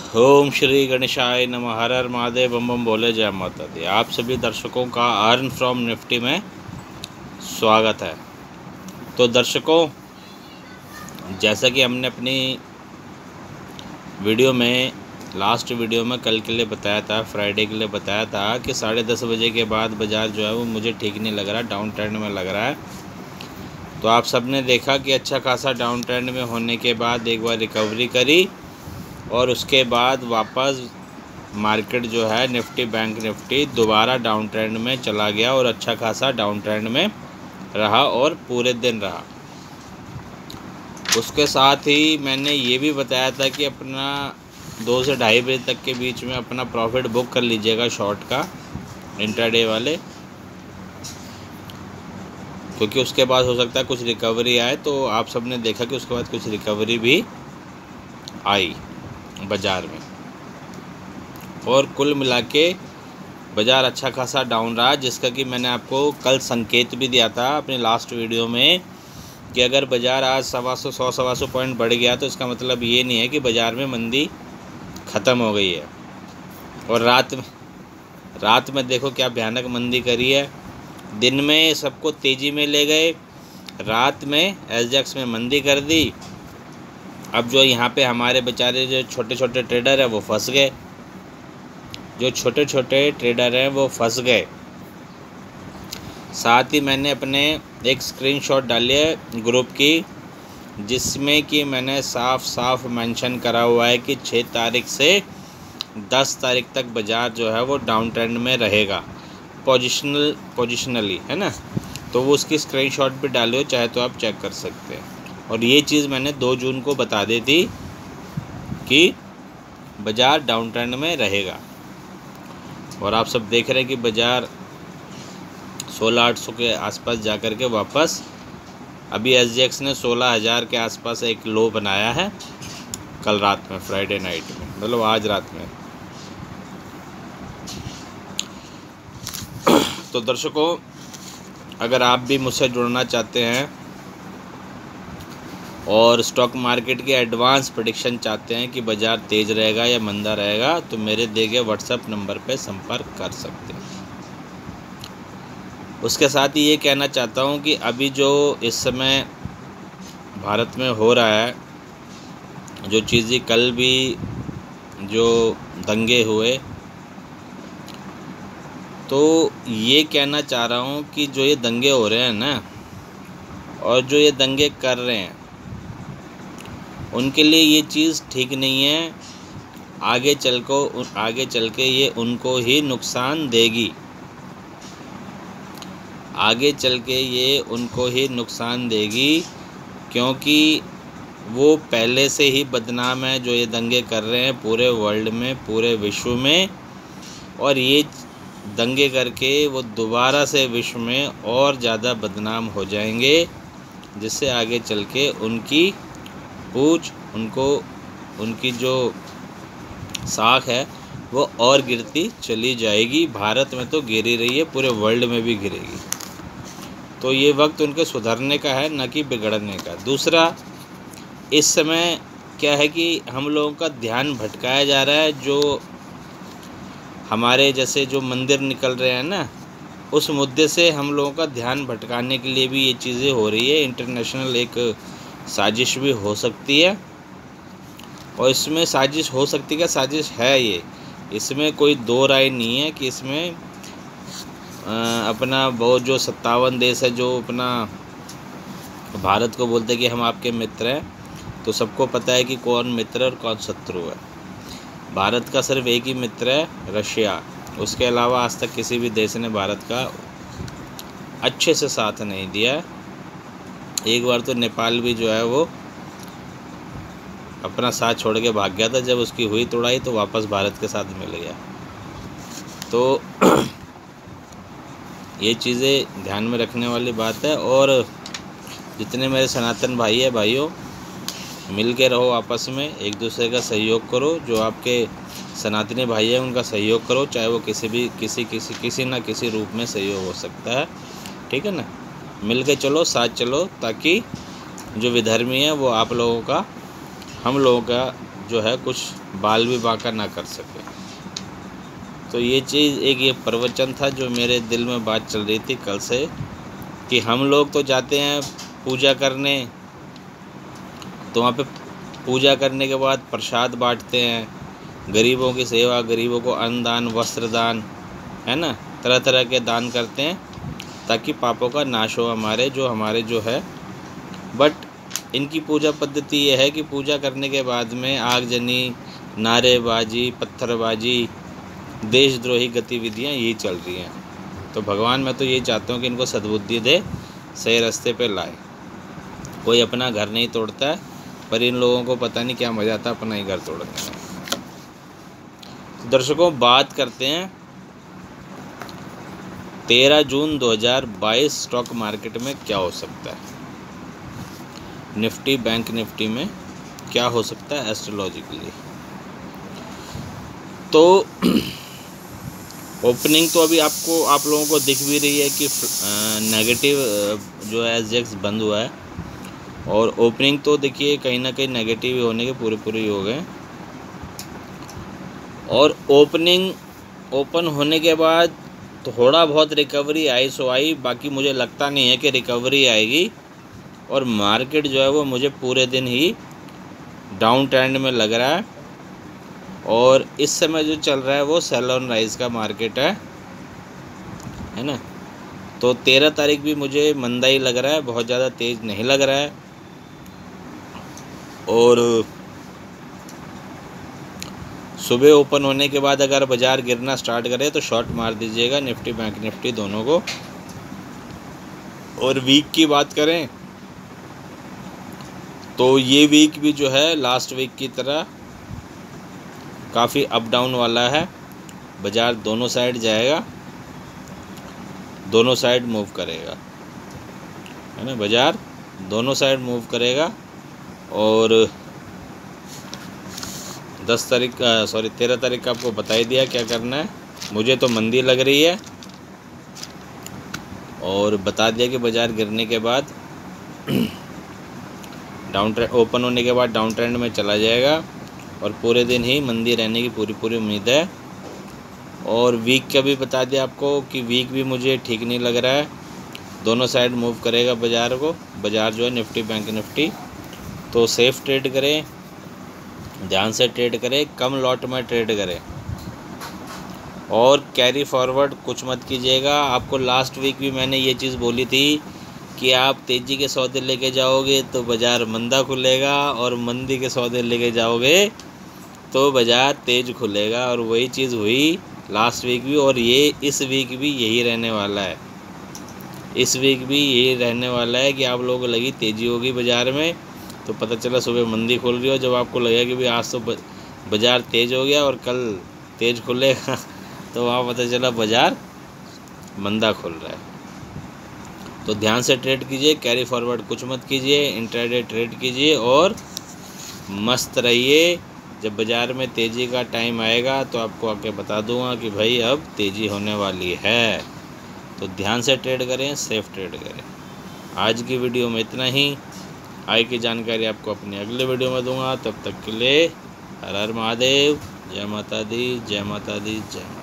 ओम श्री गणेशाय नमः। हर हर महादेव, बम बम बोले, जय माता दी। आप सभी दर्शकों का अर्न फ्रॉम निफ्टी में स्वागत है। तो दर्शकों, जैसा कि हमने अपनी वीडियो में लास्ट वीडियो में कल के लिए बताया था, फ्राइडे के लिए बताया था कि 10:30 बजे के बाद बाज़ार जो है वो मुझे ठीक नहीं लग रहा, डाउन ट्रेंड में लग रहा है। तो आप सब ने देखा कि अच्छा खासा डाउन ट्रेंड में होने के बाद एक बार रिकवरी करी और उसके बाद वापस मार्केट जो है निफ्टी, बैंक निफ्टी दोबारा डाउन ट्रेंड में चला गया और अच्छा खासा डाउन ट्रेंड में रहा और पूरे दिन रहा। उसके साथ ही मैंने ये भी बताया था कि अपना 2 से 2:30 बजे तक के बीच में अपना प्रॉफिट बुक कर लीजिएगा शॉर्ट का, इंट्राडे वाले, क्योंकि उसके बाद हो सकता है कुछ रिकवरी आए। तो आप सब ने देखा कि उसके बाद कुछ रिकवरी भी आई बाज़ार में और कुल मिला के बाज़ार अच्छा खासा डाउन रहा, जिसका कि मैंने आपको कल संकेत भी दिया था अपनी लास्ट वीडियो में कि अगर बाज़ार आज 100 पॉइंट बढ़ गया तो इसका मतलब ये नहीं है कि बाज़ार में मंदी ख़त्म हो गई है। और रात में देखो क्या भयानक मंदी करी है। दिन में सबको तेज़ी में ले गए, रात में एसजेएक्स में मंदी कर दी। अब जो यहाँ पे हमारे बेचारे जो छोटे छोटे ट्रेडर हैं वो फंस गए, साथ ही मैंने अपने एक स्क्रीनशॉट डाली है ग्रुप की, जिसमें कि मैंने साफ मेंशन करा हुआ है कि 6 तारीख से 10 तारीख तक बाज़ार जो है वो डाउन ट्रेंड में रहेगा, पोजिशनली, है ना। तो वो उसकी स्क्रीनशॉट भी डाली हो, चाहे तो आप चेक कर सकते हैं। और ये चीज़ मैंने 2 जून को बता दी थी कि बाज़ार डाउन ट्रेंड में रहेगा। और आप सब देख रहे हैं कि बाज़ार 16,800 के आसपास जाकर के वापस, अभी एसजीएक्स ने 16,000 के आसपास एक लो बनाया है कल रात में, फ्राइडे नाइट में, मतलब आज रात में। तो दर्शकों, अगर आप भी मुझसे जुड़ना चाहते हैं और स्टॉक मार्केट के एडवांस प्रेडिक्शन चाहते हैं कि बाज़ार तेज़ रहेगा या मंदा रहेगा, तो मेरे दिए गए व्हाट्सएप नंबर पे संपर्क कर सकते हैं। उसके साथ ही ये कहना चाहता हूँ कि अभी जो इस समय भारत में हो रहा है, जो चीज़ें कल भी जो दंगे हुए, तो ये कहना चाह रहा हूँ कि जो ये दंगे हो रहे हैं ना, और जो ये दंगे कर रहे हैं, उनके लिए ये चीज़ ठीक नहीं है। आगे चल के ये उनको ही नुकसान देगी, क्योंकि वो पहले से ही बदनाम है जो ये दंगे कर रहे हैं पूरे वर्ल्ड में, पूरे विश्व में। और ये दंगे करके वो दोबारा से विश्व में और ज़्यादा बदनाम हो जाएंगे, जिससे आगे चल के उनकी पूछ, उनकी जो साख है वो और गिरती चली जाएगी। भारत में तो गिरी रही है, पूरे वर्ल्ड में भी गिरेगी। तो ये वक्त उनके सुधरने का है, न कि बिगड़ने का। दूसरा, इस समय क्या है कि हम लोगों का ध्यान भटकाया जा रहा है। जो हमारे जैसे जो मंदिर निकल रहे हैं ना, उस मुद्दे से हम लोगों का ध्यान भटकाने के लिए भी ये चीज़ें हो रही है। इंटरनेशनल एक साजिश भी हो सकती है, और इसमें साजिश हो सकती है, साजिश है ये, इसमें कोई दो राय नहीं है कि इसमें अपना बहुत जो 57 देश है जो अपना भारत को बोलते हैं कि हम आपके मित्र हैं, तो सबको पता है कि कौन मित्र और कौन शत्रु है। भारत का सिर्फ एक ही मित्र है, रशिया। उसके अलावा आज तक किसी भी देश ने भारत का अच्छे से साथ नहीं दिया। एक बार तो नेपाल भी जो है वो अपना साथ छोड़ के भाग गया था, जब उसकी हुई तोड़ाई तो वापस भारत के साथ मिल गया। तो ये चीज़ें ध्यान में रखने वाली बात है। और जितने मेरे सनातन भाई है, भाइयों, मिल के रहो, आपस में एक दूसरे का सहयोग करो। जो आपके सनातनी भाई है उनका सहयोग करो, चाहे वो किसी ना किसी रूप में सहयोग हो सकता है, ठीक है ना। मिल के चलो, साथ चलो, ताकि जो विधर्मी है वो आप लोगों का, हम लोगों का जो है कुछ बाल भी बांका ना कर सके। तो ये चीज़ ये प्रवचन था जो मेरे दिल में बात चल रही थी कल से, कि हम लोग तो जाते हैं पूजा करने, तो वहाँ पे पूजा करने के बाद प्रसाद बांटते हैं, गरीबों की सेवा, गरीबों को अन्न दान, वस्त्र दान, है ना, तरह तरह के दान करते हैं ताकि पापों का नाश हो हमारे जो है। बट इनकी पूजा पद्धति ये है कि पूजा करने के बाद में आगजनी, नारेबाजी, पत्थरबाजी, देशद्रोही गतिविधियाँ यही चल रही हैं। तो भगवान मैं तो यही चाहता हूँ कि इनको सद्बुद्धि दे, सही रास्ते पे लाए। कोई अपना घर नहीं तोड़ता है, पर इन लोगों को पता नहीं क्या मज़ा आता अपना ही घर तोड़ने में। तो दर्शकों, बात करते हैं 13 जून 2022 स्टॉक मार्केट में क्या हो सकता है, निफ्टी, बैंक निफ्टी में क्या हो सकता है एस्ट्रोलॉजिकली। तो ओपनिंग तो अभी आप लोगों को दिख भी रही है कि नेगेटिव जो है एसजेएक्स बंद हुआ है, और ओपनिंग तो देखिए कहीं ना कहीं नेगेटिव होने के पूरे हो गए। और ओपन होने के बाद थोड़ा बहुत रिकवरी आई सो आई, बाकी मुझे लगता नहीं है कि रिकवरी आएगी। और मार्केट जो है वो मुझे पूरे दिन ही डाउन ट्रेंड में लग रहा है, और इस समय जो चल रहा है वो सेल ऑन राइज का मार्केट है ना। तो 13 तारीख भी मुझे मंदा ही लग रहा है, बहुत ज़्यादा तेज़ नहीं लग रहा है। और सुबह ओपन होने के बाद अगर बाज़ार गिरना स्टार्ट करे तो शॉर्ट मार दीजिएगा निफ्टी, बैंक निफ्टी दोनों को। और वीक की बात करें तो ये वीक भी जो है लास्ट वीक की तरह काफ़ी अप डाउन वाला है। बाज़ार दोनों साइड जाएगा, दोनों साइड मूव करेगा, है ना, बाज़ार दोनों साइड मूव करेगा। और 13 तारीख का आपको बता ही दिया क्या करना है। मुझे तो मंदी लग रही है, और बता दिया कि बाज़ार गिरने के बाद डाउन ट्रेंड, ओपन होने के बाद डाउन ट्रेंड में चला जाएगा, और पूरे दिन ही मंदी रहने की पूरी उम्मीद है। और वीक का भी बता दिया आपको कि वीक भी मुझे ठीक नहीं लग रहा है, दोनों साइड मूव करेगा बाज़ार जो है निफ्टी, बैंक निफ्टी। तो सेफ़ ट्रेड करें, ध्यान से ट्रेड करें, कम लॉट में ट्रेड करें, और कैरी फॉरवर्ड कुछ मत कीजिएगा। आपको लास्ट वीक भी मैंने ये चीज़ बोली थी कि आप तेज़ी के सौदे लेके जाओगे तो बाज़ार मंदा खुलेगा, और मंदी के सौदे लेके जाओगे तो बाज़ार तेज़ खुलेगा। और वही चीज़ हुई लास्ट वीक भी, और ये इस वीक भी यही रहने वाला है। इस वीक भी यही रहने वाला है कि आप लोगों को लगी तेज़ी होगी बाज़ार में, तो पता चला सुबह मंदी खुल रही हो। जब आपको लगेगा कि भाई आज तो बाज़ार तेज़ हो गया और कल तेज़ खुलेगा, तो वहाँ पता चला बाज़ार मंदा खुल रहा है। तो ध्यान से ट्रेड कीजिए, कैरी फॉरवर्ड कुछ मत कीजिए, इंट्राडे ट्रेड कीजिए, और मस्त रहिए। जब बाज़ार में तेज़ी का टाइम आएगा तो आपको आके बता दूंगा कि भाई अब तेज़ी होने वाली है। तो ध्यान से ट्रेड करें, सेफ़ ट्रेड करें। आज की वीडियो में इतना ही। आगे की जानकारी आपको अपने अगले वीडियो में दूंगा। तब तक के लिए हर हर महादेव, जय माता दी, जय माता दी, जय माता दी।